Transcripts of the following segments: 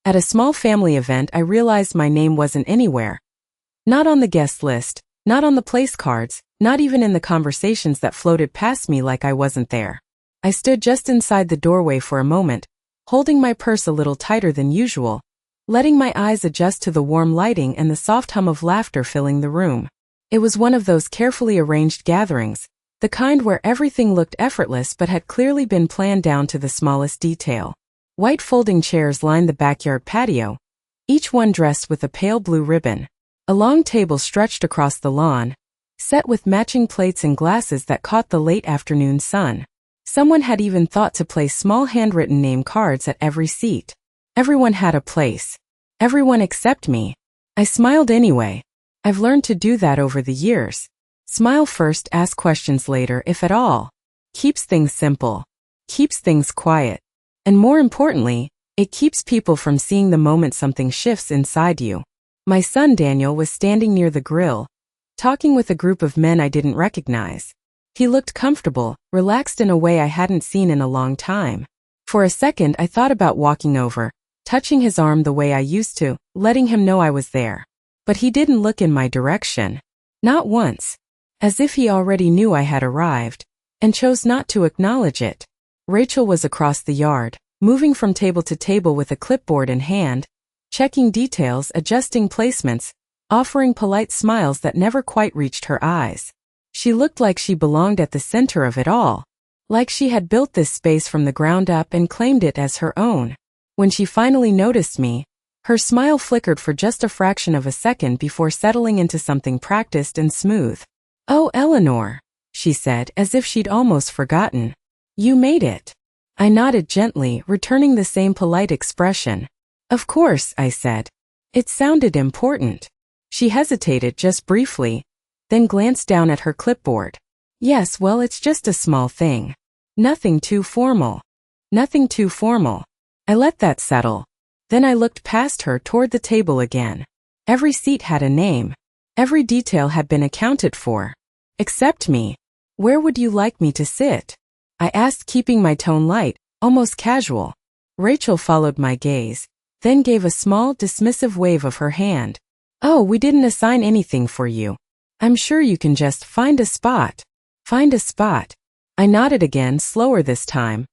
At a small family event, I realized my name wasn't anywhere. Not on the guest list, not on the place cards, not even in the conversations that floated past me like I wasn't there. I stood just inside the doorway for a moment, holding my purse a little tighter than usual, letting my eyes adjust to the warm lighting and the soft hum of laughter filling the room. It was one of those carefully arranged gatherings, the kind where everything looked effortless but had clearly been planned down to the smallest detail. White folding chairs lined the backyard patio, each one dressed with a pale blue ribbon. A long table stretched across the lawn, set with matching plates and glasses that caught the late afternoon sun. Someone had even thought to place small handwritten name cards at every seat. Everyone had a place. Everyone except me. I smiled anyway. I've learned to do that over the years. Smile first, ask questions later, if at all. Keeps things simple. Keeps things quiet. And more importantly, it keeps people from seeing the moment something shifts inside you. My son Daniel was standing near the grill, talking with a group of men I didn't recognize. He looked comfortable, relaxed in a way I hadn't seen in a long time. For a second I thought about walking over, touching his arm the way I used to, letting him know I was there. But he didn't look in my direction. Not once. As if he already knew I had arrived, and chose not to acknowledge it. Rachel was across the yard, moving from table to table with a clipboard in hand, checking details, adjusting placements, offering polite smiles that never quite reached her eyes. She looked like she belonged at the center of it all, like she had built this space from the ground up and claimed it as her own. When she finally noticed me, her smile flickered for just a fraction of a second before settling into something practiced and smooth. "Oh, Eleanor," she said, as if she'd almost forgotten. "You made it." I nodded gently, returning the same polite expression. "Of course," I said. It sounded important. She hesitated just briefly, then glanced down at her clipboard. "Yes, well, it's just a small thing. Nothing too formal." Nothing too formal. I let that settle. Then I looked past her toward the table again. Every seat had a name. Every detail had been accounted for. Except me. "Where would you like me to sit?" I asked, keeping my tone light, almost casual. Rachel followed my gaze, then gave a small, dismissive wave of her hand. "Oh, we didn't assign anything for you. I'm sure you can just find a spot." Find a spot. I nodded again, slower this time,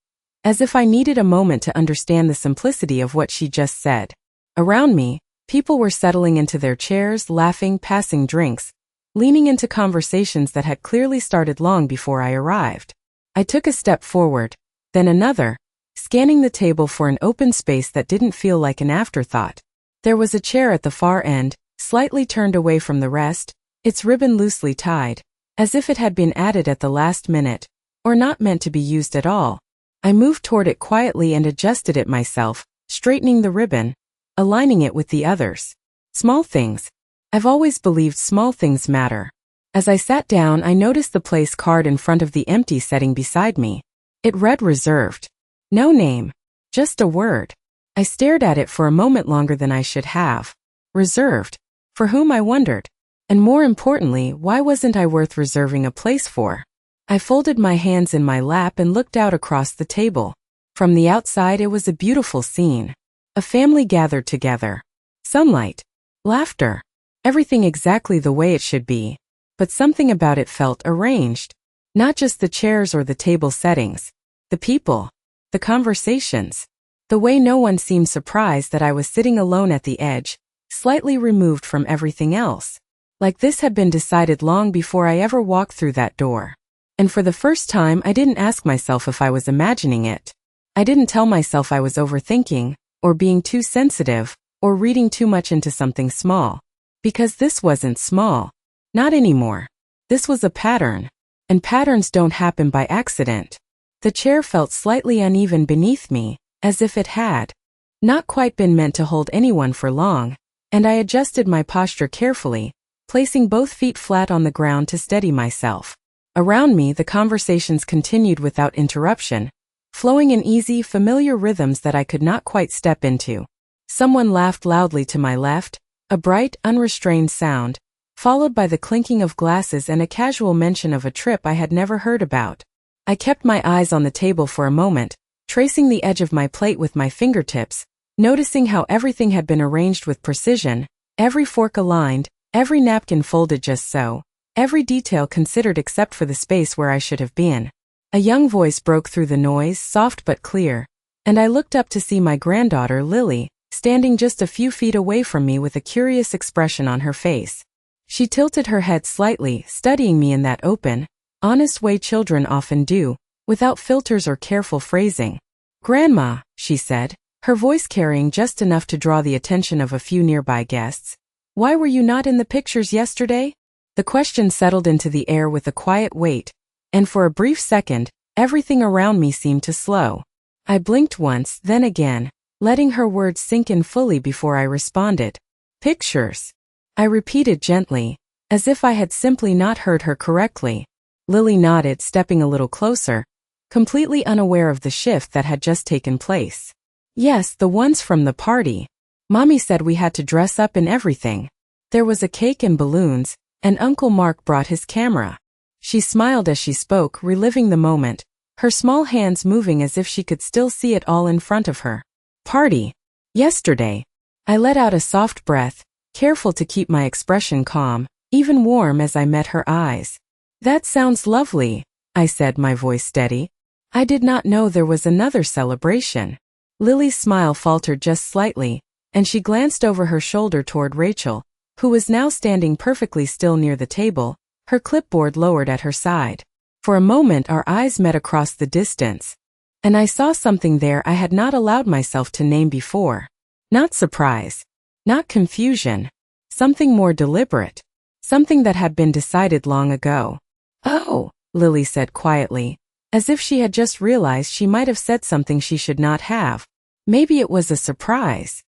as if I needed a moment to understand the simplicity of what she just said. Around me, people were settling into their chairs, laughing, passing drinks, leaning into conversations that had clearly started long before I arrived. I took a step forward, then another, scanning the table for an open space that didn't feel like an afterthought. There was a chair at the far end, slightly turned away from the rest, its ribbon loosely tied, as if it had been added at the last minute, or not meant to be used at all. I moved toward it quietly and adjusted it myself, straightening the ribbon, aligning it with the others. Small things. I've always believed small things matter. As I sat down, I noticed the place card in front of the empty setting beside me. It read reserved. No name. Just a word. I stared at it for a moment longer than I should have. Reserved. For whom, I wondered. And more importantly, why wasn't I worth reserving a place for? I folded my hands in my lap and looked out across the table. From the outside, it was a beautiful scene. A family gathered together. Sunlight. Laughter. Everything exactly the way it should be. But something about it felt arranged. Not just the chairs or the table settings. The people. The conversations. The way no one seemed surprised that I was sitting alone at the edge, slightly removed from everything else. Like this had been decided long before I ever walked through that door. And for the first time, I didn't ask myself if I was imagining it. I didn't tell myself I was overthinking, or being too sensitive, or reading too much into something small. Because this wasn't small. Not anymore. This was a pattern. And patterns don't happen by accident. The chair felt slightly uneven beneath me, as if it had not quite been meant to hold anyone for long, and I adjusted my posture carefully, placing both feet flat on the ground to steady myself. Around me, the conversations continued without interruption, flowing in easy, familiar rhythms that I could not quite step into. Someone laughed loudly to my left, a bright, unrestrained sound, followed by the clinking of glasses and a casual mention of a trip I had never heard about. I kept my eyes on the table for a moment, tracing the edge of my plate with my fingertips, noticing how everything had been arranged with precision, every fork aligned, every napkin folded just so, every detail considered except for the space where I should have been. A young voice broke through the noise, soft but clear, and I looked up to see my granddaughter, Lily, standing just a few feet away from me with a curious expression on her face. She tilted her head slightly, studying me in that open, honest way children often do, without filters or careful phrasing. "Grandma," she said, her voice carrying just enough to draw the attention of a few nearby guests, "why were you not in the pictures yesterday?" The question settled into the air with a quiet weight, and for a brief second, everything around me seemed to slow. I blinked once, then again, letting her words sink in fully before I responded. "Pictures," I repeated gently, as if I had simply not heard her correctly. Lily nodded, stepping a little closer, completely unaware of the shift that had just taken place. "Yes, the ones from the party. Mommy said we had to dress up and everything. There was a cake and balloons, and Uncle Mark brought his camera." She smiled as she spoke, reliving the moment, her small hands moving as if she could still see it all in front of her. "Party. Yesterday." I let out a soft breath, careful to keep my expression calm, even warm as I met her eyes. "That sounds lovely," I said, my voice steady. "I did not know there was another celebration." Lily's smile faltered just slightly, and she glanced over her shoulder toward Rachel, who was now standing perfectly still near the table, her clipboard lowered at her side. For a moment our eyes met across the distance, and I saw something there I had not allowed myself to name before. Not surprise. Not confusion. Something more deliberate. Something that had been decided long ago. "Oh," Lily said quietly, as if she had just realized she might have said something she should not have. "Maybe it was a surprise."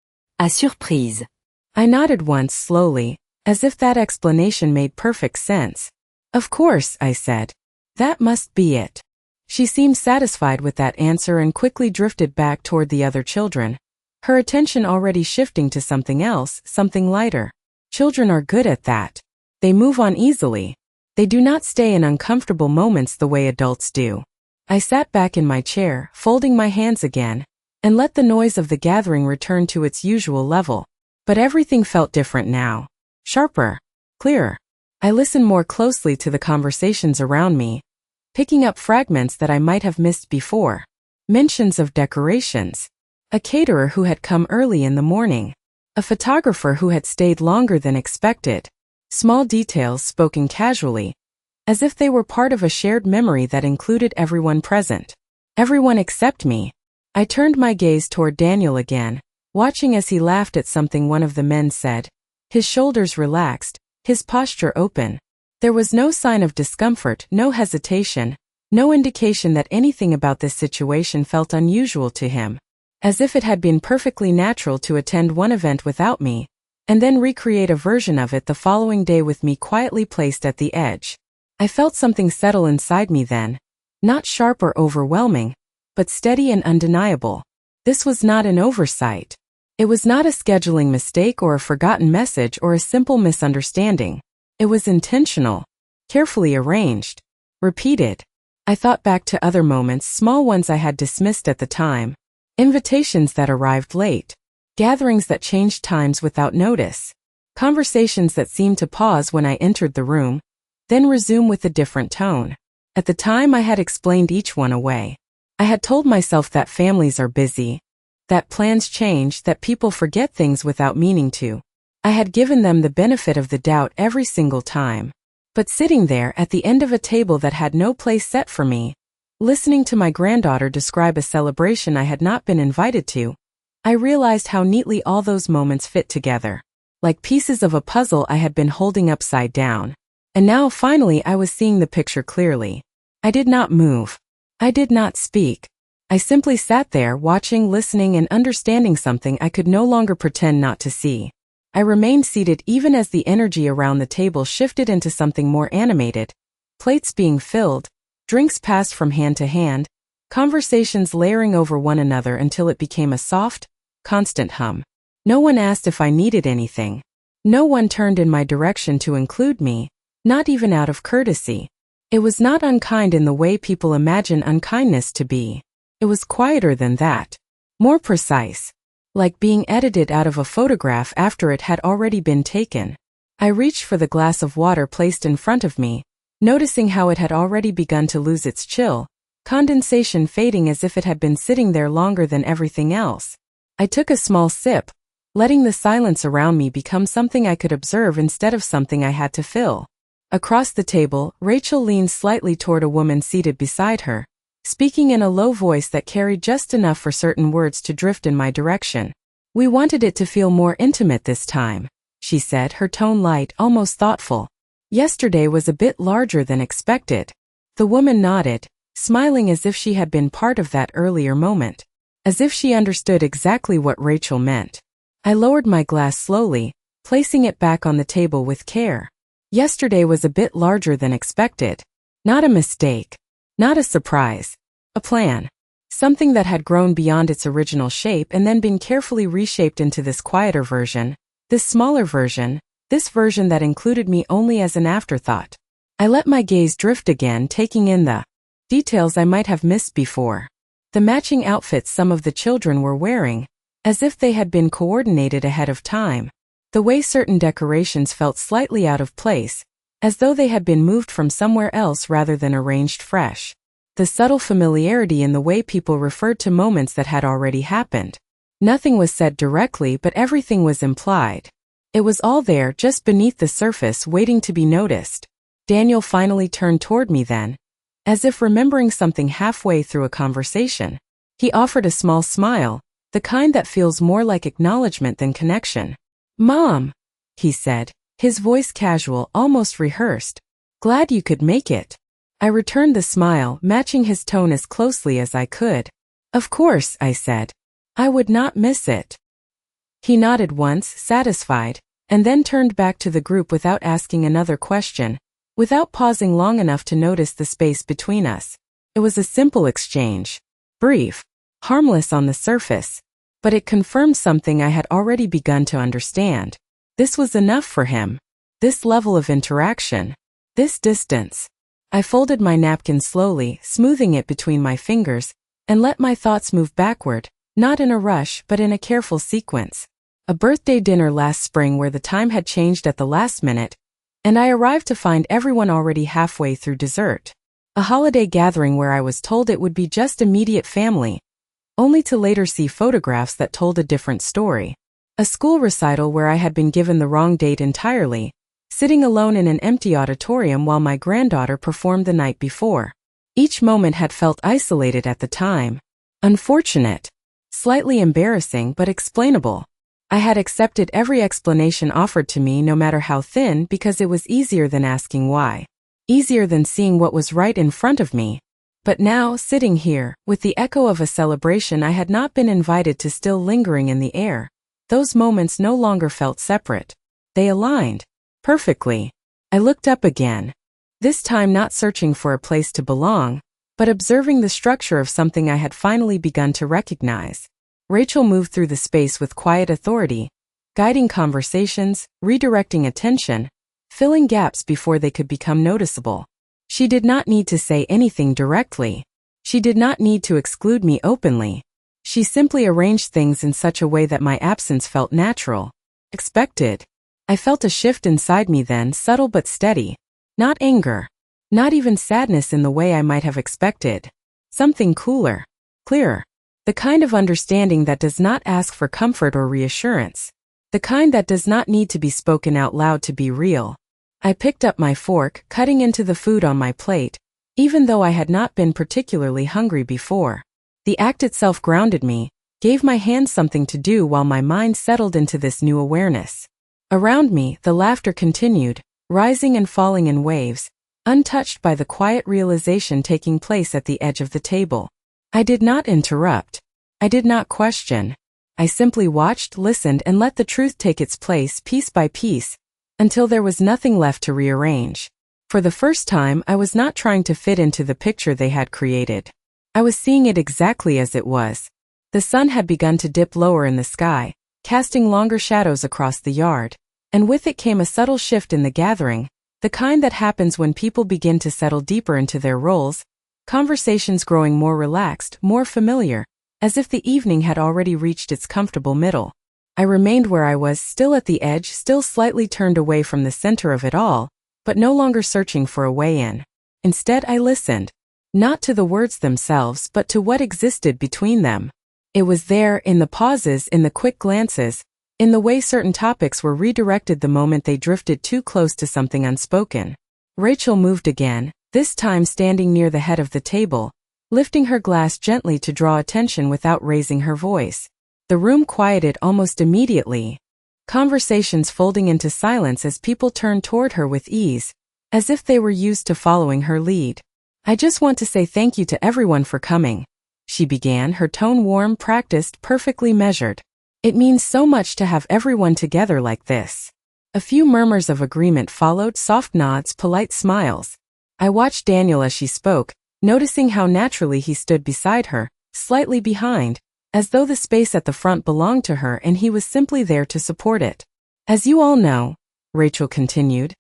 À surprise. I nodded once slowly, as if that explanation made perfect sense. "Of course," I said. "That must be it." She seemed satisfied with that answer and quickly drifted back toward the other children, her attention already shifting to something else, something lighter. Children are good at that. They move on easily. They do not stay in uncomfortable moments the way adults do. I sat back in my chair, folding my hands again, and let the noise of the gathering return to its usual level. But everything felt different now. Sharper. Clearer. I listened more closely to the conversations around me, picking up fragments that I might have missed before. Mentions of decorations. A caterer who had come early in the morning. A photographer who had stayed longer than expected. Small details spoken casually, as if they were part of a shared memory that included everyone present. Everyone except me. I turned my gaze toward Daniel again, watching as he laughed at something one of the men said, his shoulders relaxed, his posture open. There was no sign of discomfort, no hesitation, no indication that anything about this situation felt unusual to him. As if it had been perfectly natural to attend one event without me, and then recreate a version of it the following day with me quietly placed at the edge. I felt something settle inside me then, not sharp or overwhelming, but steady and undeniable. This was not an oversight. It was not a scheduling mistake or a forgotten message or a simple misunderstanding. It was intentional, carefully arranged, repeated. I thought back to other moments, small ones I had dismissed at the time. Invitations that arrived late. Gatherings that changed times without notice. Conversations that seemed to pause when I entered the room, then resume with a different tone. At the time I had explained each one away. I had told myself that families are busy, that plans change, that people forget things without meaning to. I had given them the benefit of the doubt every single time. But sitting there at the end of a table that had no place set for me, listening to my granddaughter describe a celebration I had not been invited to, I realized how neatly all those moments fit together, like pieces of a puzzle I had been holding upside down. And now finally I was seeing the picture clearly. I did not move. I did not speak. I simply sat there watching, listening, and understanding something I could no longer pretend not to see. I remained seated even as the energy around the table shifted into something more animated, plates being filled, drinks passed from hand to hand, conversations layering over one another until it became a soft, constant hum. No one asked if I needed anything. No one turned in my direction to include me, not even out of courtesy. It was not unkind in the way people imagine unkindness to be. It was quieter than that. More precise. like being edited out of a photograph after it had already been taken. I reached for the glass of water placed in front of me, noticing how it had already begun to lose its chill, condensation fading as if it had been sitting there longer than everything else. I took a small sip, letting the silence around me become something I could observe instead of something I had to fill. Across the table, Rachel leaned slightly toward a woman seated beside her, speaking in a low voice that carried just enough for certain words to drift in my direction. "We wanted it to feel more intimate this time," she said, her tone light, almost thoughtful. "Yesterday was a bit larger than expected." The woman nodded, smiling as if she had been part of that earlier moment, as if she understood exactly what Rachel meant. I lowered my glass slowly, placing it back on the table with care. Yesterday was a bit larger than expected. Not a mistake. Not a surprise. A plan. Something that had grown beyond its original shape and then been carefully reshaped into this quieter version, this smaller version, this version that included me only as an afterthought. I let my gaze drift again, taking in the details I might have missed before. The matching outfits some of the children were wearing, as if they had been coordinated ahead of time. The way certain decorations felt slightly out of place, as though they had been moved from somewhere else rather than arranged fresh. The subtle familiarity in the way people referred to moments that had already happened. Nothing was said directly, but everything was implied. It was all there, just beneath the surface, waiting to be noticed. Daniel finally turned toward me then, as if remembering something halfway through a conversation. He offered a small smile, the kind that feels more like acknowledgement than connection. "Mom," he said, his voice casual, almost rehearsed. "Glad you could make it." I returned the smile, matching his tone as closely as I could. "Of course," I said. "I would not miss it." He nodded once, satisfied, and then turned back to the group without asking another question, without pausing long enough to notice the space between us. It was a simple exchange. Brief. Harmless on the surface. But it confirmed something I had already begun to understand. This was enough for him. This level of interaction. This distance. I folded my napkin slowly, smoothing it between my fingers, and let my thoughts move backward, not in a rush but in a careful sequence. A birthday dinner last spring where the time had changed at the last minute, and I arrived to find everyone already halfway through dessert. A holiday gathering where I was told it would be just immediate family, only to later see photographs that told a different story. A school recital where I had been given the wrong date entirely, sitting alone in an empty auditorium while my granddaughter performed the night before. Each moment had felt isolated at the time. Unfortunate. Slightly embarrassing but explainable. I had accepted every explanation offered to me, no matter how thin, because it was easier than asking why. Easier than seeing what was right in front of me. But now, sitting here, with the echo of a celebration I had not been invited to still lingering in the air, those moments no longer felt separate. They aligned. Perfectly. I looked up again. This time not searching for a place to belong, but observing the structure of something I had finally begun to recognize. Rachel moved through the space with quiet authority, guiding conversations, redirecting attention, filling gaps before they could become noticeable. She did not need to say anything directly. She did not need to exclude me openly. She simply arranged things in such a way that my absence felt natural. Expected. I felt a shift inside me then, subtle but steady. Not anger. Not even sadness in the way I might have expected. Something cooler. Clearer. The kind of understanding that does not ask for comfort or reassurance. The kind that does not need to be spoken out loud to be real. I picked up my fork, cutting into the food on my plate, even though I had not been particularly hungry before. The act itself grounded me, gave my hands something to do while my mind settled into this new awareness. Around me, the laughter continued, rising and falling in waves, untouched by the quiet realization taking place at the edge of the table. I did not interrupt. I did not question. I simply watched, listened, and let the truth take its place piece by piece, until there was nothing left to rearrange. For the first time, I was not trying to fit into the picture they had created. I was seeing it exactly as it was. The sun had begun to dip lower in the sky, casting longer shadows across the yard, and with it came a subtle shift in the gathering, the kind that happens when people begin to settle deeper into their roles, conversations growing more relaxed, more familiar, as if the evening had already reached its comfortable middle. I remained where I was, still at the edge, still slightly turned away from the center of it all, but no longer searching for a way in. Instead, I listened. Not to the words themselves, but to what existed between them. It was there, in the pauses, in the quick glances, in the way certain topics were redirected the moment they drifted too close to something unspoken. Rachel moved again, this time standing near the head of the table, lifting her glass gently to draw attention without raising her voice. The room quieted almost immediately. Conversations folding into silence as people turned toward her with ease, as if they were used to following her lead. "I just want to say thank you to everyone for coming," she began, her tone warm, practiced, perfectly measured. "It means so much to have everyone together like this." A few murmurs of agreement followed, soft nods, polite smiles. I watched Daniel as she spoke, noticing how naturally he stood beside her, slightly behind, as though the space at the front belonged to her and he was simply there to support it. "As you all know," Rachel continued,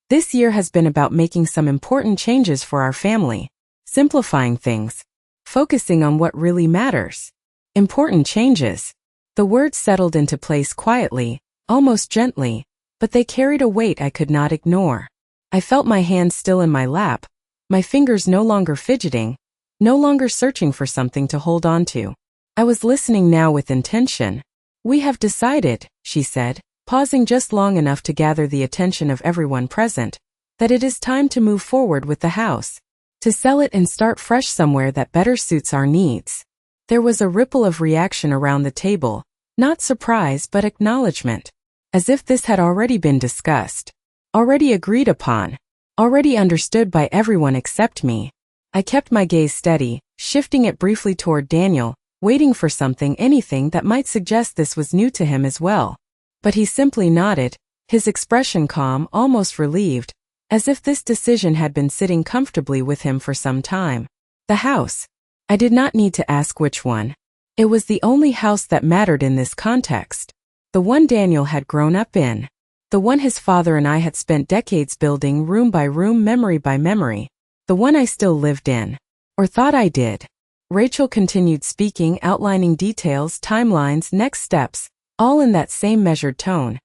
"this year has been about making some important changes for our family, simplifying things, focusing on what really matters. Important changes." The words settled into place quietly, almost gently, but they carried a weight I could not ignore. I felt my hands still in my lap, my fingers no longer fidgeting, no longer searching for something to hold on to. I was listening now with intention. "We have decided," she said, pausing just long enough to gather the attention of everyone present, "that it is time to move forward with the house, to sell it and start fresh somewhere that better suits our needs." There was a ripple of reaction around the table, not surprise but acknowledgement, as if this had already been discussed, already agreed upon, already understood by everyone except me. I kept my gaze steady, shifting it briefly toward Daniel, waiting for something, anything that might suggest this was new to him as well. But he simply nodded, his expression calm, almost relieved, as if this decision had been sitting comfortably with him for some time. The house. I did not need to ask which one. It was the only house that mattered in this context. The one Daniel had grown up in. The one his father and I had spent decades building, room by room, memory by memory. The one I still lived in. Or thought I did. Rachel continued speaking, outlining details, timelines, next steps, all in that same measured tone,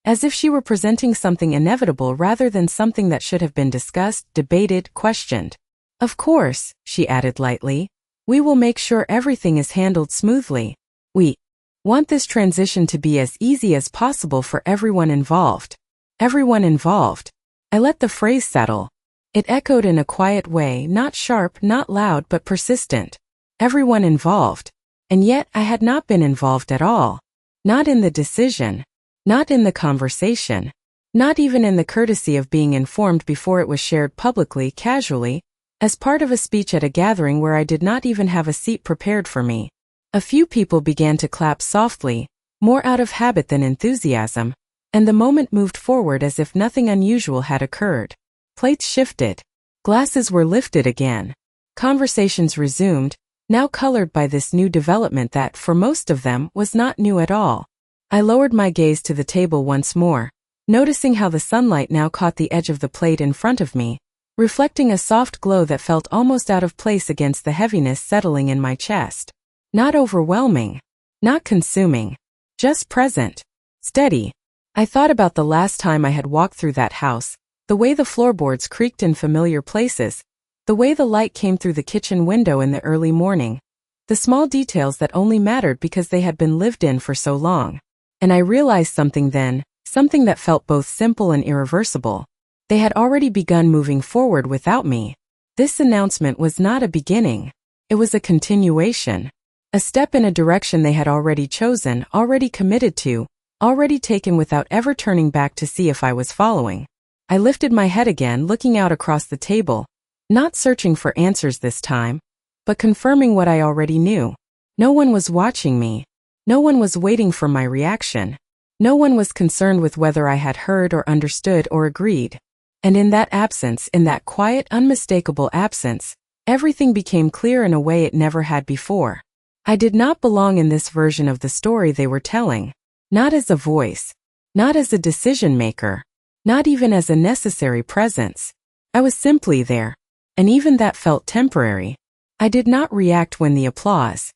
as if she were presenting something inevitable rather than something that should have been discussed, debated, questioned. "Of course," she added lightly, "we will make sure everything is handled smoothly. We want this transition to be as easy as possible for everyone involved." Everyone involved. I let the phrase settle. It echoed in a quiet way, not sharp, not loud, but persistent. Everyone involved. And yet I had not been involved at all. Not in the decision. Not in the conversation. Not even in the courtesy of being informed before it was shared publicly, casually, as part of a speech at a gathering where I did not even have a seat prepared for me. A few people began to clap softly, more out of habit than enthusiasm, and the moment moved forward as if nothing unusual had occurred. Plates shifted. Glasses were lifted again. Conversations resumed, now colored by this new development that, for most of them, was not new at all. I lowered my gaze to the table once more, noticing how the sunlight now caught the edge of the plate in front of me, reflecting a soft glow that felt almost out of place against the heaviness settling in my chest. Not overwhelming. Not consuming. Just present. Steady. I thought about the last time I had walked through that house, the way the floorboards creaked in familiar places, the way the light came through the kitchen window in the early morning, the small details that only mattered because they had been lived in for so long. And I realized something then, something that felt both simple and irreversible. They had already begun moving forward without me. This announcement was not a beginning. It was a continuation. A step in a direction they had already chosen, already committed to, already taken without ever turning back to see if I was following. I lifted my head again, looking out across the table, not searching for answers this time, but confirming what I already knew. No one was watching me. No one was waiting for my reaction. No one was concerned with whether I had heard or understood or agreed. And in that absence, in that quiet, unmistakable absence, everything became clear in a way it never had before. I did not belong in this version of the story they were telling. Not as a voice. Not as a decision maker. Not even as a necessary presence. I was simply there. And even that felt temporary. I did not react when the applause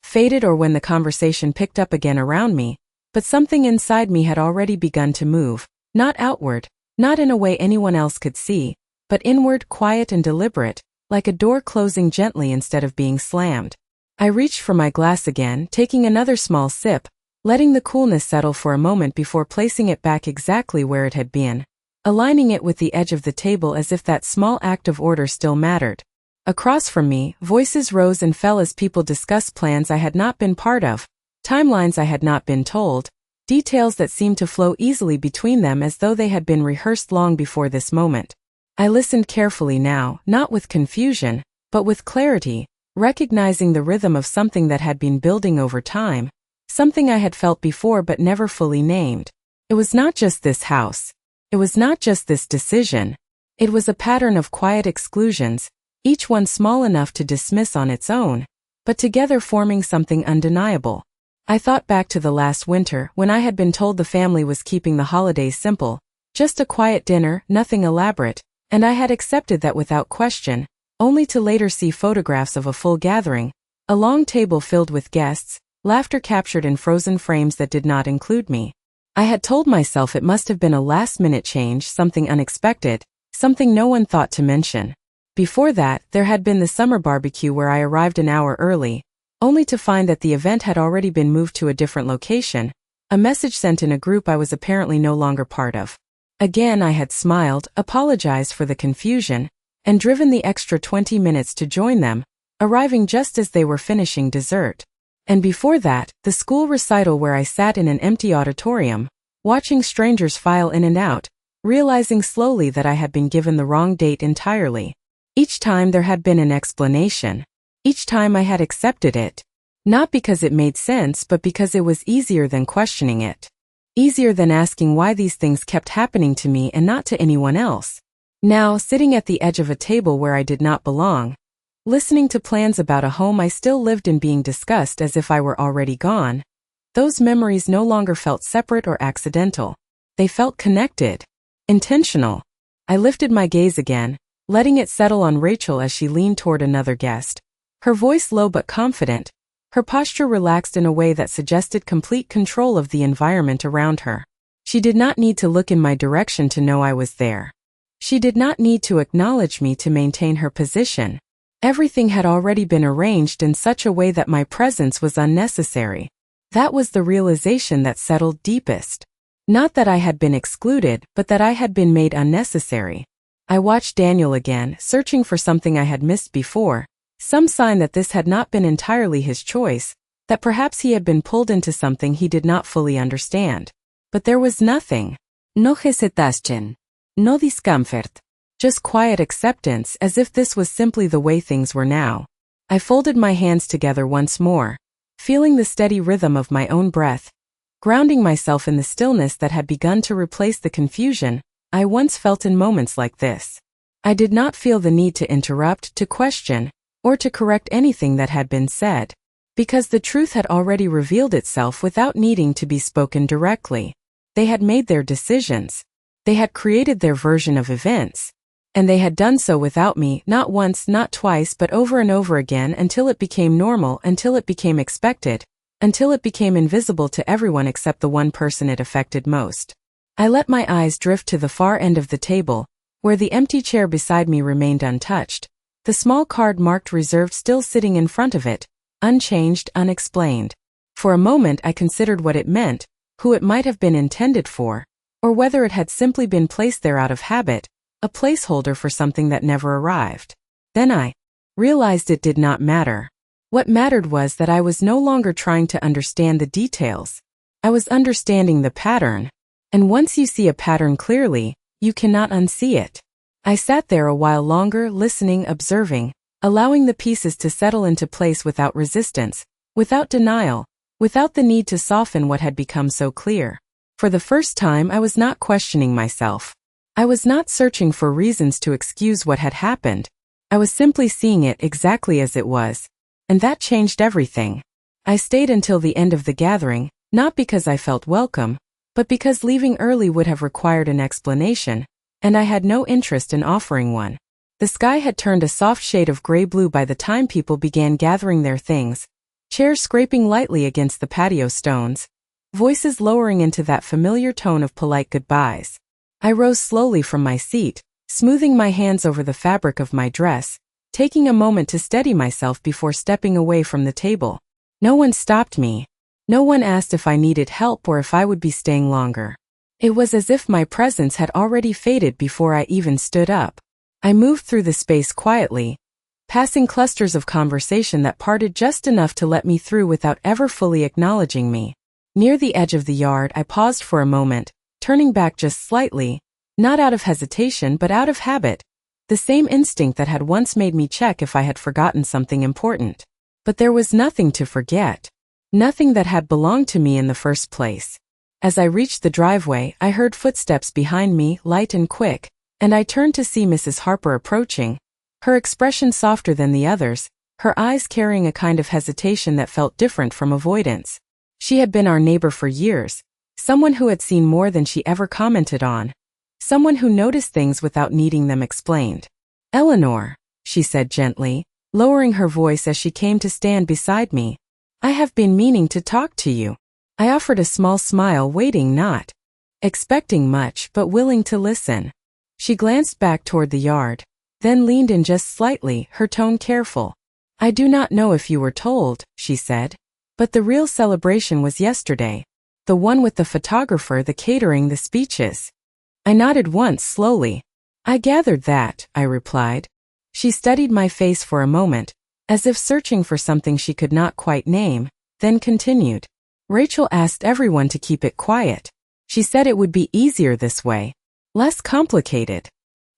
faded or when the conversation picked up again around me, but something inside me had already begun to move, not outward, not in a way anyone else could see, but inward, quiet and deliberate, like a door closing gently instead of being slammed. I reached for my glass again, taking another small sip, letting the coolness settle for a moment before placing it back exactly where it had been, aligning it with the edge of the table as if that small act of order still mattered. Across from me, voices rose and fell as people discussed plans I had not been part of, timelines I had not been told, details that seemed to flow easily between them as though they had been rehearsed long before this moment. I listened carefully now, not with confusion, but with clarity, recognizing the rhythm of something that had been building over time, something I had felt before but never fully named. It was not just this house. It was not just this decision. It was a pattern of quiet exclusions, each one small enough to dismiss on its own, but together forming something undeniable. I thought back to the last winter when I had been told the family was keeping the holidays simple, just a quiet dinner, nothing elaborate, and I had accepted that without question, only to later see photographs of a full gathering, a long table filled with guests, laughter captured in frozen frames that did not include me. I had told myself it must have been a last-minute change, something unexpected, something no one thought to mention. Before that, there had been the summer barbecue where I arrived an hour early, only to find that the event had already been moved to a different location, a message sent in a group I was apparently no longer part of. Again I had smiled, apologized for the confusion, and driven the extra 20 minutes to join them, arriving just as they were finishing dessert. And before that, the school recital where I sat in an empty auditorium, watching strangers file in and out, realizing slowly that I had been given the wrong date entirely. Each time there had been an explanation. Each time I had accepted it. Not because it made sense, but because it was easier than questioning it. Easier than asking why these things kept happening to me and not to anyone else. Now, sitting at the edge of a table where I did not belong, listening to plans about a home I still lived in being discussed as if I were already gone, those memories no longer felt separate or accidental. They felt connected. Intentional. I lifted my gaze again, letting it settle on Rachel as she leaned toward another guest. Her voice low but confident, her posture relaxed in a way that suggested complete control of the environment around her. She did not need to look in my direction to know I was there. She did not need to acknowledge me to maintain her position. Everything had already been arranged in such a way that my presence was unnecessary. That was the realization that settled deepest. Not that I had been excluded, but that I had been made unnecessary. I watched Daniel again, searching for something I had missed before, some sign that this had not been entirely his choice, that perhaps he had been pulled into something he did not fully understand. But there was nothing. No hesitation. No discomfort. Just quiet acceptance, as if this was simply the way things were now. I folded my hands together once more, feeling the steady rhythm of my own breath, grounding myself in the stillness that had begun to replace the confusion I once felt in moments like this. I did not feel the need to interrupt, to question, or to correct anything that had been said, because the truth had already revealed itself without needing to be spoken directly. They had made their decisions. They had created their version of events. And they had done so without me, not once, not twice, but over and over again until it became normal, until it became expected, until it became invisible to everyone except the one person it affected most. I let my eyes drift to the far end of the table, where the empty chair beside me remained untouched, the small card marked reserved still sitting in front of it, unchanged, unexplained. For a moment I considered what it meant, who it might have been intended for, or whether it had simply been placed there out of habit, a placeholder for something that never arrived. Then I realized it did not matter. What mattered was that I was no longer trying to understand the details. I was understanding the pattern. And once you see a pattern clearly, you cannot unsee it. I sat there a while longer, listening, observing, allowing the pieces to settle into place without resistance, without denial, without the need to soften what had become so clear. For the first time I was not questioning myself. I was not searching for reasons to excuse what had happened. I was simply seeing it exactly as it was. And that changed everything. I stayed until the end of the gathering, not because I felt welcome, but because leaving early would have required an explanation, and I had no interest in offering one. The sky had turned a soft shade of gray-blue by the time people began gathering their things, chairs scraping lightly against the patio stones, voices lowering into that familiar tone of polite goodbyes. I rose slowly from my seat, smoothing my hands over the fabric of my dress, taking a moment to steady myself before stepping away from the table. No one stopped me. No one asked if I needed help or if I would be staying longer. It was as if my presence had already faded before I even stood up. I moved through the space quietly, passing clusters of conversation that parted just enough to let me through without ever fully acknowledging me. Near the edge of the yard, I paused for a moment, turning back just slightly, not out of hesitation but out of habit, the same instinct that had once made me check if I had forgotten something important. But there was nothing to forget. Nothing that had belonged to me in the first place. As I reached the driveway, I heard footsteps behind me, light and quick, and I turned to see Mrs. Harper approaching, her expression softer than the others, her eyes carrying a kind of hesitation that felt different from avoidance. She had been our neighbor for years, someone who had seen more than she ever commented on, someone who noticed things without needing them explained. "Eleanor," she said gently, lowering her voice as she came to stand beside me. "I have been meaning to talk to you." I offered a small smile, waiting, not expecting much, but willing to listen. She glanced back toward the yard, then leaned in just slightly, her tone careful. "I do not know if you were told," she said, "but the real celebration was yesterday. The one with the photographer, the catering, the speeches." I nodded once, slowly. "I gathered that," I replied. She studied my face for a moment, as if searching for something she could not quite name, then continued. "Rachel asked everyone to keep it quiet. She said it would be easier this way. Less complicated."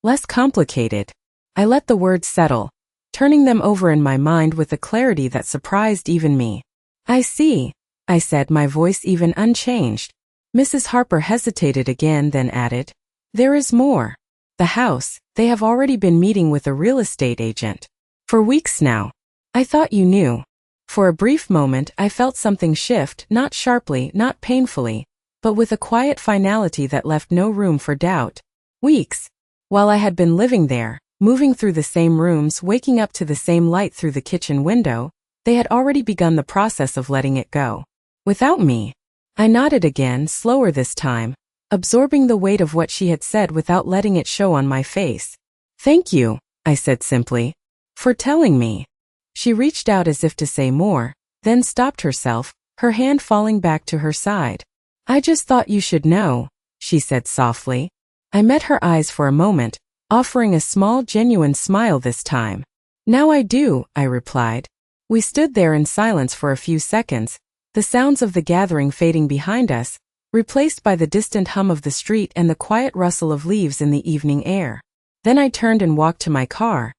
Less complicated. I let the words settle, turning them over in my mind with a clarity that surprised even me. "I see," I said, my voice even unchanged. Mrs. Harper hesitated again, then added, "There is more. The house, they have already been meeting with a real estate agent. For weeks now. I thought you knew." For a brief moment I felt something shift, not sharply, not painfully, but with a quiet finality that left no room for doubt. Weeks. While I had been living there, moving through the same rooms, waking up to the same light through the kitchen window, they had already begun the process of letting it go. Without me. I nodded again, slower this time, absorbing the weight of what she had said without letting it show on my face. "Thank you," I said simply, "for telling me." She reached out as if to say more, then stopped herself, her hand falling back to her side. "I just thought you should know," she said softly. I met her eyes for a moment, offering a small, genuine smile this time. "Now I do," I replied. We stood there in silence for a few seconds, the sounds of the gathering fading behind us, replaced by the distant hum of the street and the quiet rustle of leaves in the evening air. Then I turned and walked to my car,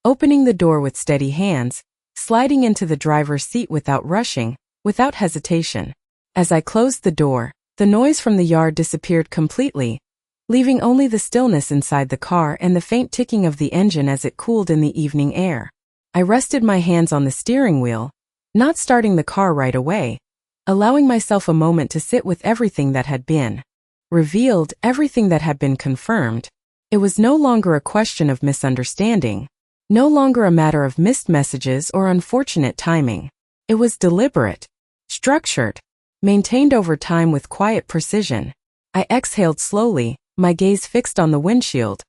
opening the door with steady hands, sliding into the driver's seat without rushing, without hesitation. As I closed the door, the noise from the yard disappeared completely, leaving only the stillness inside the car and the faint ticking of the engine as it cooled in the evening air. I rested my hands on the steering wheel, not starting the car right away, allowing myself a moment to sit with everything that had been revealed, everything that had been confirmed. It was no longer a question of misunderstanding, no longer a matter of missed messages or unfortunate timing. It was deliberate, structured, maintained over time with quiet precision. I exhaled slowly, my gaze fixed on the windshield,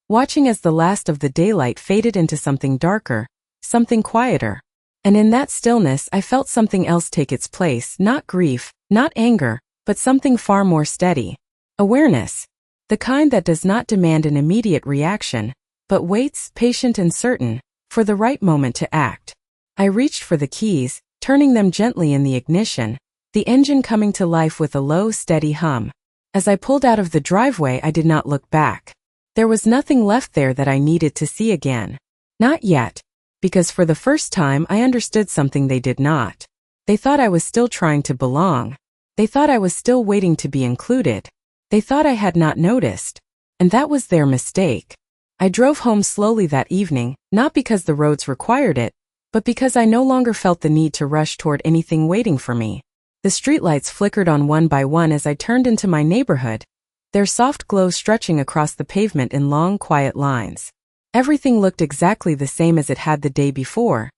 watching as the last of the daylight faded into something darker, something quieter. And in that stillness I felt something else take its place, not grief, not anger, but something far more steady. Awareness. The kind that does not demand an immediate reaction, but waits, patient and certain, for the right moment to act. I reached for the keys, turning them gently in the ignition, the engine coming to life with a low, steady hum. As I pulled out of the driveway, I did not look back. There was nothing left there that I needed to see again. Not yet. Because for the first time I understood something they did not. They thought I was still trying to belong. They thought I was still waiting to be included. They thought I had not noticed. And that was their mistake. I drove home slowly that evening, not because the roads required it, but because I no longer felt the need to rush toward anything waiting for me. The streetlights flickered on one by one as I turned into my neighborhood, their soft glow stretching across the pavement in long, quiet lines. Everything looked exactly the same as it had the day before.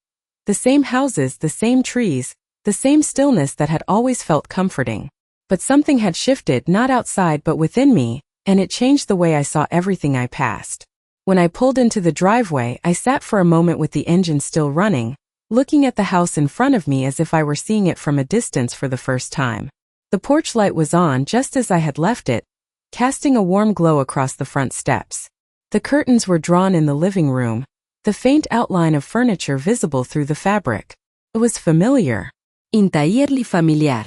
The same houses, the same trees, the same stillness that had always felt comforting. But something had shifted, not outside but within me, and it changed the way I saw everything I passed. When I pulled into the driveway, I sat for a moment with the engine still running, looking at the house in front of me as if I were seeing it from a distance for the first time. The porch light was on just as I had left it, casting a warm glow across the front steps. The curtains were drawn in the living room, the faint outline of furniture visible through the fabric. It was familiar. Entirely familiar.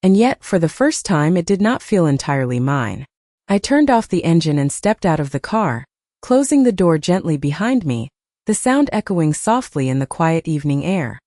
And yet, for the first time, it did not feel entirely mine. I turned off the engine and stepped out of the car, closing the door gently behind me, the sound echoing softly in the quiet evening air.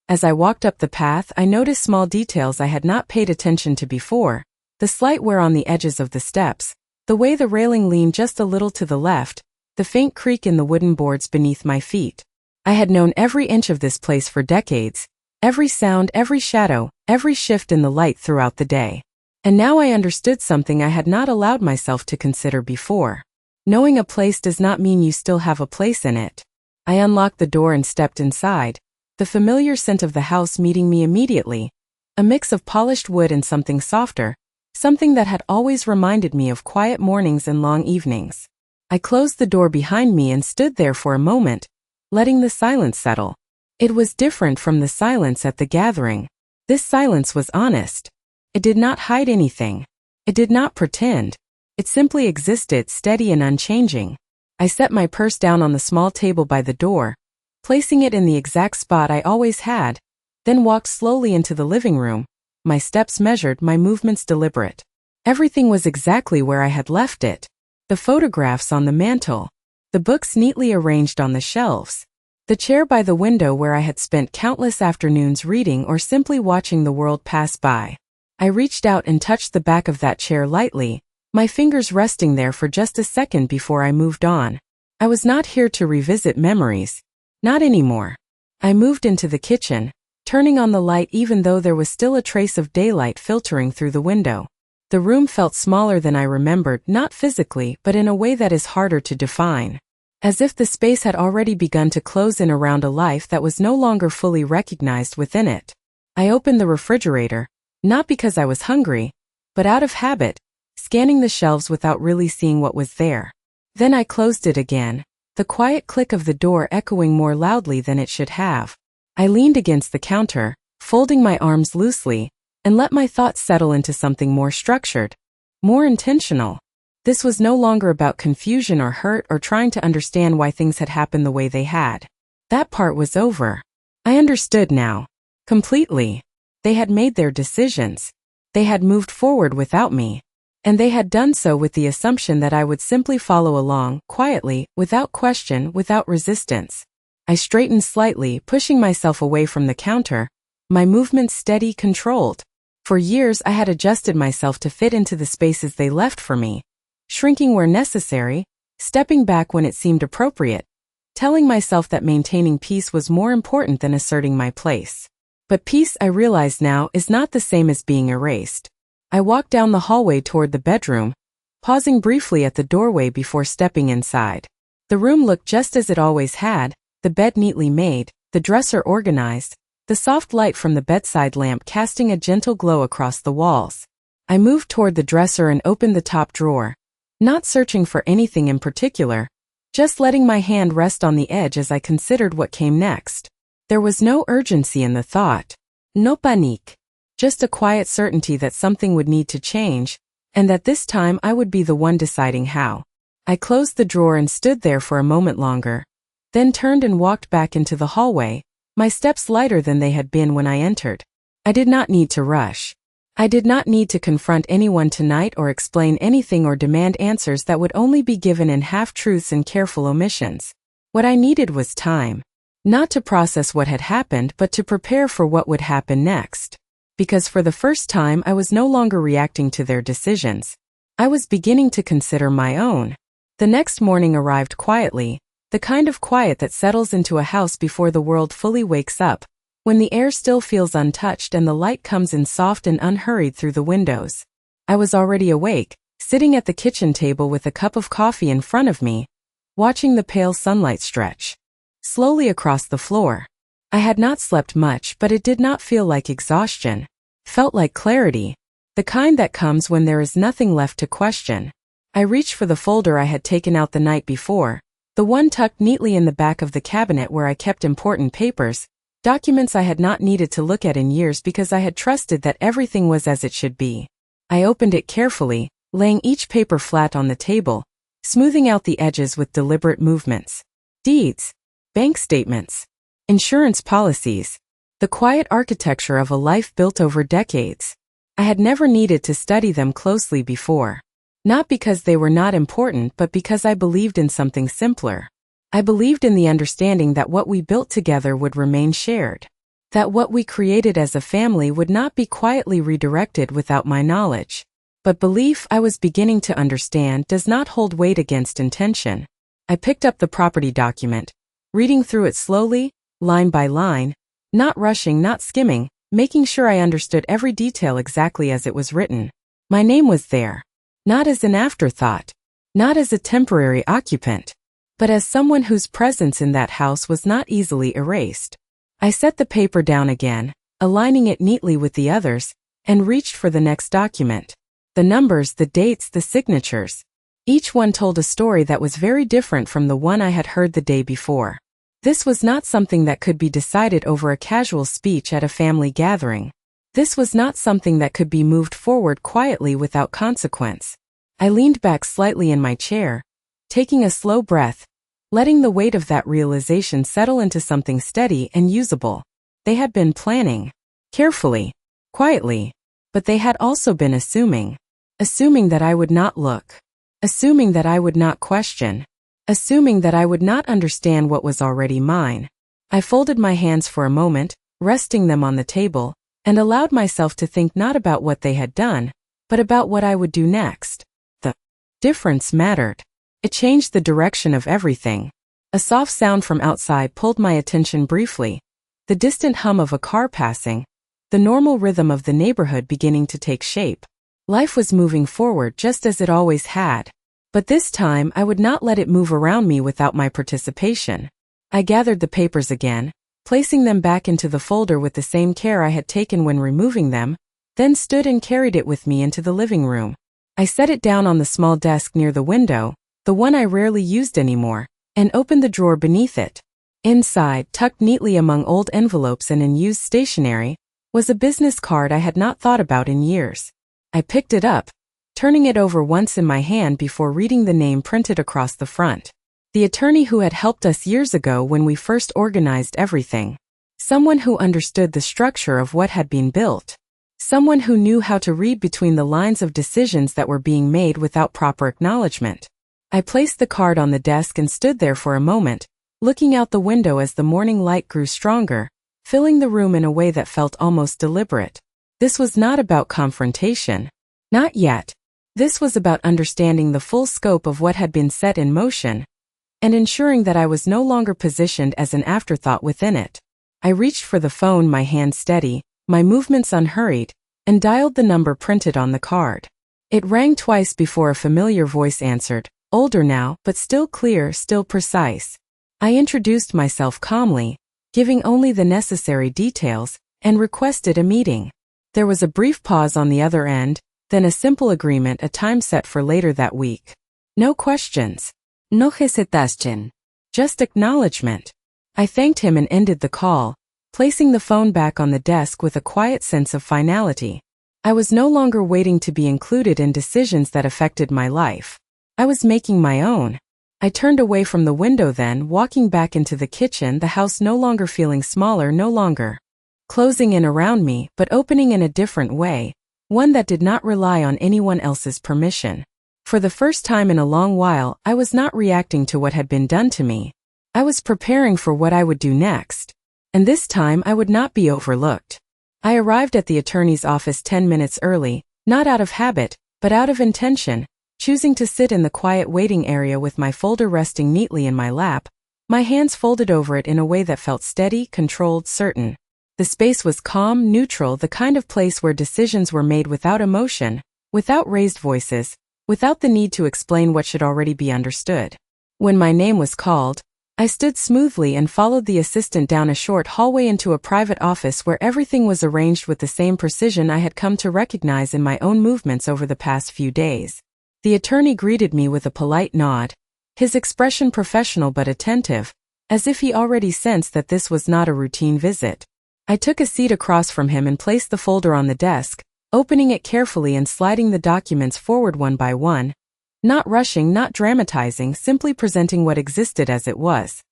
As I walked up the path, I noticed small details I had not paid attention to before, the slight wear on the edges of the steps, the way the railing leaned just a little to the left, the faint creak in the wooden boards beneath my feet. I had known every inch of this place for decades, every sound, every shadow, every shift in the light throughout the day. And now I understood something I had not allowed myself to consider before. Knowing a place does not mean you still have a place in it. I unlocked the door and stepped inside, the familiar scent of the house meeting me immediately, a mix of polished wood and something softer, something that had always reminded me of quiet mornings and long evenings. I closed the door behind me and stood there for a moment, letting the silence settle. It was different from the silence at the gathering. This silence was honest. It did not hide anything. It did not pretend. It simply existed, steady and unchanging. I set my purse down on the small table by the door, placing it in the exact spot I always had, then walked slowly into the living room, my steps measured, my movements deliberate. Everything was exactly where I had left it. The photographs on the mantel, the books neatly arranged on the shelves, the chair by the window where I had spent countless afternoons reading or simply watching the world pass by. I reached out and touched the back of that chair lightly, my fingers resting there for just a second before I moved on. I was not here to revisit memories. Not anymore. I moved into the kitchen, turning on the light even though there was still a trace of daylight filtering through the window. The room felt smaller than I remembered, not physically, but in a way that is harder to define. As if the space had already begun to close in around a life that was no longer fully recognized within it. I opened the refrigerator, not because I was hungry, but out of habit, scanning the shelves without really seeing what was there. Then I closed it again, the quiet click of the door echoing more loudly than it should have. I leaned against the counter, folding my arms loosely, and let my thoughts settle into something more structured, more intentional. This was no longer about confusion or hurt or trying to understand why things had happened the way they had. That part was over. I understood now. Completely. They had made their decisions. They had moved forward without me. And they had done so with the assumption that I would simply follow along, quietly, without question, without resistance. I straightened slightly, pushing myself away from the counter, my movements steady, controlled. For years I had adjusted myself to fit into the spaces they left for me, shrinking where necessary, stepping back when it seemed appropriate, telling myself that maintaining peace was more important than asserting my place. But peace, I realize now, is not the same as being erased. I walked down the hallway toward the bedroom, pausing briefly at the doorway before stepping inside. The room looked just as it always had, the bed neatly made, the dresser organized, the soft light from the bedside lamp casting a gentle glow across the walls. I moved toward the dresser and opened the top drawer, not searching for anything in particular, just letting my hand rest on the edge as I considered what came next. There was no urgency in the thought. No panique. Just a quiet certainty that something would need to change, and that this time I would be the one deciding how. I closed the drawer and stood there for a moment longer, then turned and walked back into the hallway, my steps lighter than they had been when I entered. I did not need to rush. I did not need to confront anyone tonight or explain anything or demand answers that would only be given in half-truths and careful omissions. What I needed was time. Not to process what had happened, but to prepare for what would happen next. Because for the first time I was no longer reacting to their decisions. I was beginning to consider my own. The next morning arrived quietly, the kind of quiet that settles into a house before the world fully wakes up, when the air still feels untouched and the light comes in soft and unhurried through the windows. I was already awake, sitting at the kitchen table with a cup of coffee in front of me, watching the pale sunlight stretch slowly across the floor. I had not slept much, but it did not feel like exhaustion. Felt like clarity. The kind that comes when there is nothing left to question. I reached for the folder I had taken out the night before, the one tucked neatly in the back of the cabinet where I kept important papers, documents I had not needed to look at in years because I had trusted that everything was as it should be. I opened it carefully, laying each paper flat on the table, smoothing out the edges with deliberate movements. Deeds, bank statements, insurance policies, the quiet architecture of a life built over decades. I had never needed to study them closely before. Not because they were not important, but because I believed in something simpler. I believed in the understanding that what we built together would remain shared. That what we created as a family would not be quietly redirected without my knowledge. But belief, I was beginning to understand, does not hold weight against intention. I picked up the property document, reading through it slowly, line by line, not rushing, not skimming, making sure I understood every detail exactly as it was written. My name was there. Not as an afterthought. Not as a temporary occupant. But as someone whose presence in that house was not easily erased. I set the paper down again, aligning it neatly with the others, and reached for the next document. The numbers, the dates, the signatures. Each one told a story that was very different from the one I had heard the day before. This was not something that could be decided over a casual speech at a family gathering. This was not something that could be moved forward quietly without consequence. I leaned back slightly in my chair, taking a slow breath, letting the weight of that realization settle into something steady and usable. They had been planning, carefully, quietly, but they had also been assuming that I would not look, assuming that I would not question, assuming that I would not understand what was already mine. I folded my hands for a moment, resting them on the table, and allowed myself to think not about what they had done, but about what I would do next. The difference mattered. It changed the direction of everything. A soft sound from outside pulled my attention briefly. The distant hum of a car passing, the normal rhythm of the neighborhood beginning to take shape. Life was moving forward just as it always had. But this time I would not let it move around me without my participation. I gathered the papers again, placing them back into the folder with the same care I had taken when removing them, then stood and carried it with me into the living room. I set it down on the small desk near the window, the one I rarely used anymore, and opened the drawer beneath it. Inside, tucked neatly among old envelopes and unused stationery, was a business card I had not thought about in years. I picked it up, turning it over once in my hand before reading the name printed across the front. The attorney who had helped us years ago when we first organized everything. Someone who understood the structure of what had been built. Someone who knew how to read between the lines of decisions that were being made without proper acknowledgement. I placed the card on the desk and stood there for a moment, looking out the window as the morning light grew stronger, filling the room in a way that felt almost deliberate. This was not about confrontation. Not yet. This was about understanding the full scope of what had been set in motion, and ensuring that I was no longer positioned as an afterthought within it. I reached for the phone, my hand steady, my movements unhurried, and dialed the number printed on the card. It rang twice before a familiar voice answered, older now, but still clear, still precise. I introduced myself calmly, giving only the necessary details, and requested a meeting. There was a brief pause on the other end, then a simple agreement, a time set for later that week. No questions. No hesitación. Just acknowledgement. I thanked him and ended the call, placing the phone back on the desk with a quiet sense of finality. I was no longer waiting to be included in decisions that affected my life. I was making my own. I turned away from the window then, walking back into the kitchen, the house no longer feeling smaller, no longer closing in around me, but opening in a different way, one that did not rely on anyone else's permission. For the first time in a long while, I was not reacting to what had been done to me. I was preparing for what I would do next. And this time I would not be overlooked. I arrived at the attorney's office 10 minutes early, not out of habit, but out of intention, choosing to sit in the quiet waiting area with my folder resting neatly in my lap, my hands folded over it in a way that felt steady, controlled, certain. The space was calm, neutral, the kind of place where decisions were made without emotion, without raised voices, without the need to explain what should already be understood. When my name was called, I stood smoothly and followed the assistant down a short hallway into a private office where everything was arranged with the same precision I had come to recognize in my own movements over the past few days. The attorney greeted me with a polite nod, his expression professional but attentive, as if he already sensed that this was not a routine visit. I took a seat across from him and placed the folder on the desk, opening it carefully and sliding the documents forward one by one, not rushing, not dramatizing, simply presenting what existed as it was.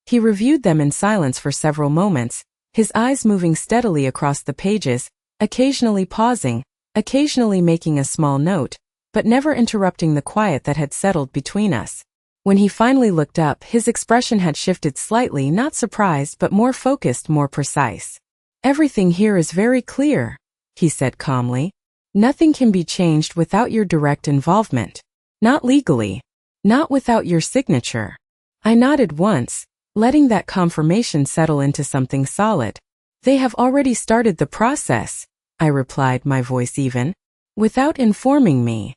He reviewed them in silence for several moments, his eyes moving steadily across the pages, occasionally pausing, occasionally making a small note, but never interrupting the quiet that had settled between us. When he finally looked up, his expression had shifted slightly, not surprised but more focused, more precise. "Everything here is very clear," he said calmly. "Nothing can be changed without your direct involvement. Not legally. Not without your signature." I nodded once, letting that confirmation settle into something solid. "They have already started the process," I replied, my voice even. "Without informing me."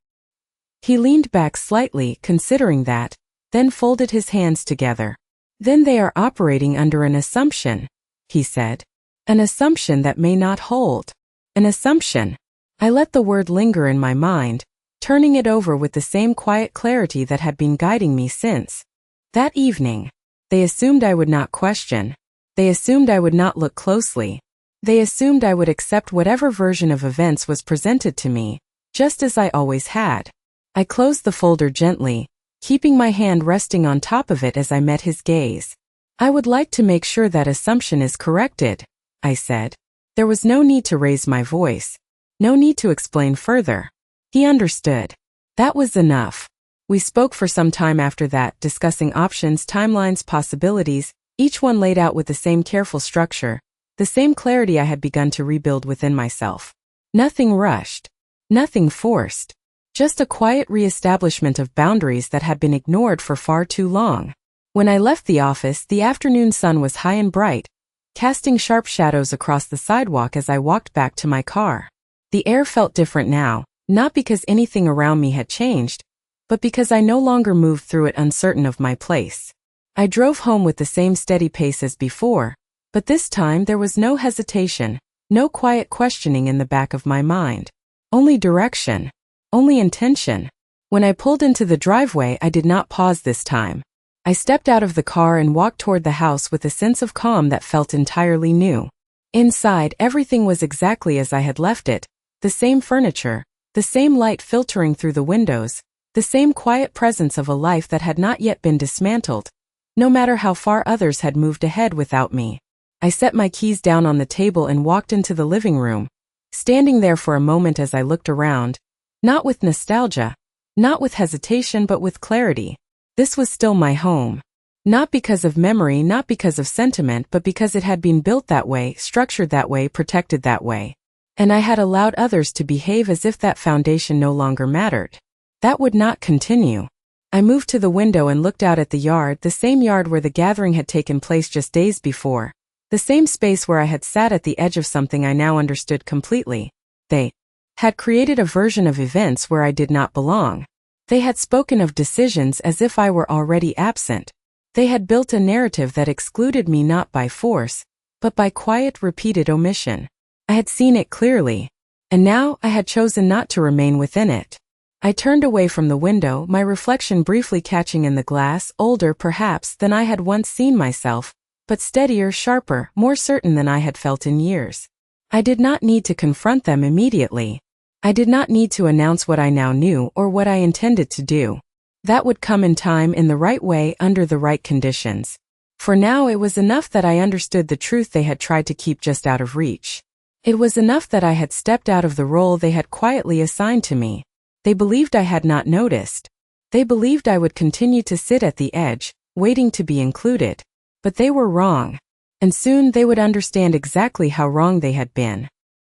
He leaned back slightly, considering that, then folded his hands together. "Then they are operating under an assumption," he said. "An assumption that may not hold. An assumption." I let the word linger in my mind, turning it over with the same quiet clarity that had been guiding me since that evening. They assumed I would not question. They assumed I would not look closely. They assumed I would accept whatever version of events was presented to me, just as I always had. I closed the folder gently, keeping my hand resting on top of it as I met his gaze. "I would like to make sure that assumption is corrected," I said. There was no need to raise my voice. No need to explain further. He understood. That was enough. We spoke for some time after that, discussing options, timelines, possibilities, each one laid out with the same careful structure, the same clarity I had begun to rebuild within myself. Nothing rushed. Nothing forced. Just a quiet re-establishment of boundaries that had been ignored for far too long. When I left the office, the afternoon sun was high and bright, casting sharp shadows across the sidewalk as I walked back to my car. The air felt different now, not because anything around me had changed, but because I no longer moved through it uncertain of my place. I drove home with the same steady pace as before, but this time there was no hesitation, no quiet questioning in the back of my mind. Only direction. Only intention. When I pulled into the driveway, I did not pause this time. I stepped out of the car and walked toward the house with a sense of calm that felt entirely new. Inside, everything was exactly as I had left it, the same furniture, the same light filtering through the windows, the same quiet presence of a life that had not yet been dismantled, no matter how far others had moved ahead without me. I set my keys down on the table and walked into the living room, standing there for a moment as I looked around, not with nostalgia, not with hesitation but with clarity. This was still my home. Not because of memory, not because of sentiment, but because it had been built that way, structured that way, protected that way. And I had allowed others to behave as if that foundation no longer mattered. That would not continue. I moved to the window and looked out at the yard, the same yard where the gathering had taken place just days before, the same space where I had sat at the edge of something I now understood completely. They had created a version of events where I did not belong. They had spoken of decisions as if I were already absent. They had built a narrative that excluded me not by force, but by quiet, repeated omission. I had seen it clearly, and now I had chosen not to remain within it. I turned away from the window, my reflection briefly catching in the glass, older perhaps than I had once seen myself, but steadier, sharper, more certain than I had felt in years. I did not need to confront them immediately. I did not need to announce what I now knew or what I intended to do. That would come in time, in the right way, under the right conditions. For now it was enough that I understood the truth they had tried to keep just out of reach. It was enough that I had stepped out of the role they had quietly assigned to me. They believed I had not noticed. They believed I would continue to sit at the edge, waiting to be included. But they were wrong. And soon they would understand exactly how wrong they had been.